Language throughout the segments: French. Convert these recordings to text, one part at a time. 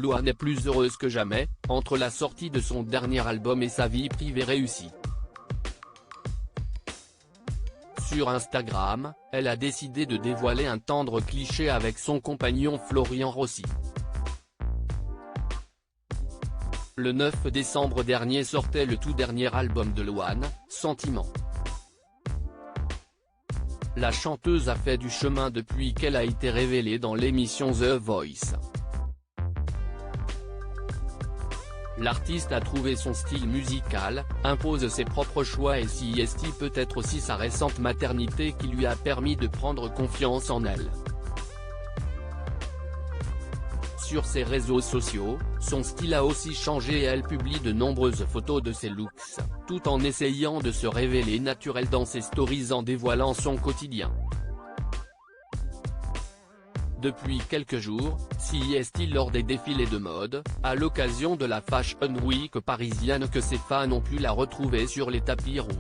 Louane est plus heureuse que jamais, entre la sortie de son dernier album et sa vie privée réussie. Sur Instagram, elle a décidé de dévoiler un tendre cliché avec son compagnon Florian Rossi. Le 9 décembre dernier sortait le tout dernier album de Louane, Sentiment. La chanteuse a fait du chemin depuis qu'elle a été révélée dans l'émission The Voice. L'artiste a trouvé son style musical, impose ses propres choix et s'y estime peut-être aussi sa récente maternité qui lui a permis de prendre confiance en elle. Sur ses réseaux sociaux, son style a aussi changé et elle publie de nombreuses photos de ses looks, tout en essayant de se révéler naturelle dans ses stories en dévoilant son quotidien. Depuis quelques jours, s'y est-il lors des défilés de mode, à l'occasion de la Fashion Week parisienne que ses fans ont pu la retrouver sur les tapis rouges.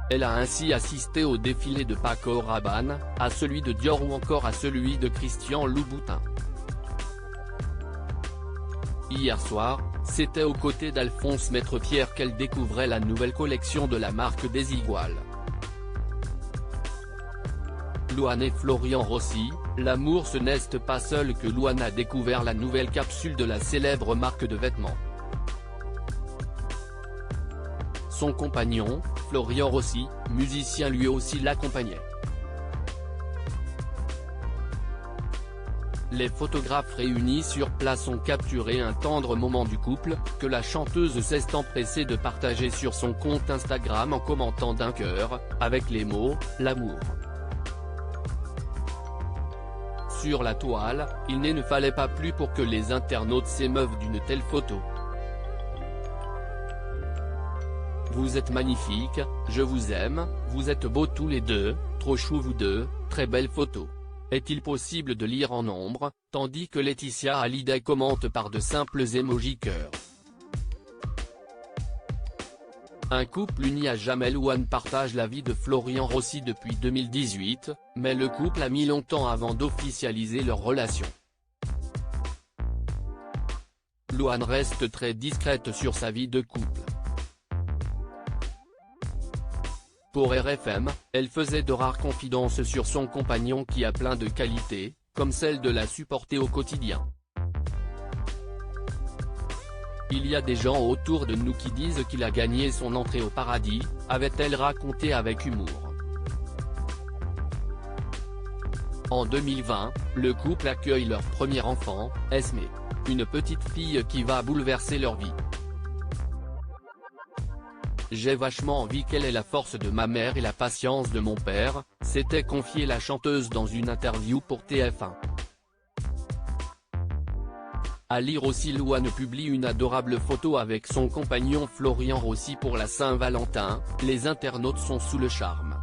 Elle a ainsi assisté au défilé de Paco Rabanne, à celui de Dior ou encore à celui de Christian Louboutin. Hier soir, c'était aux côtés d'Alphonse Maître-Pierre qu'elle découvrait la nouvelle collection de la marque Desigual. Louane et Florian Rossi, l'amour ce n'est pas seul que Louane a découvert la nouvelle capsule de la célèbre marque de vêtements. Son compagnon, Florian Rossi, musicien lui aussi l'accompagnait. Les photographes réunis sur place ont capturé un tendre moment du couple, que la chanteuse s'est empressée de partager sur son compte Instagram en commentant d'un cœur, avec les mots « l'amour ». Sur la toile, il ne fallait pas plus pour que les internautes s'émeuvent d'une telle photo. Vous êtes magnifiques, je vous aime, vous êtes beaux tous les deux, trop chou vous deux, très belle photo. Est-il possible de lire en nombre, tandis que Laetitia Hallyday commente par de simples émojis cœur. Un couple uni à jamais. Louane partage la vie de Florian Rossi depuis 2018, mais le couple a mis longtemps avant d'officialiser leur relation. Louane reste très discrète sur sa vie de couple. Pour RFM, elle faisait de rares confidences sur son compagnon qui a plein de qualités, comme celle de la supporter au quotidien. Il y a des gens autour de nous qui disent qu'il a gagné son entrée au paradis, avait-elle raconté avec humour. En 2020, le couple accueille leur premier enfant, Esmé, une petite fille qui va bouleverser leur vie. J'ai vachement envie qu'elle ait la force de ma mère et la patience de mon père, s'était confiée la chanteuse dans une interview pour TF1. À lire aussi, Louane publie une adorable photo avec son compagnon Florian Rossi pour la Saint-Valentin, les internautes sont sous le charme.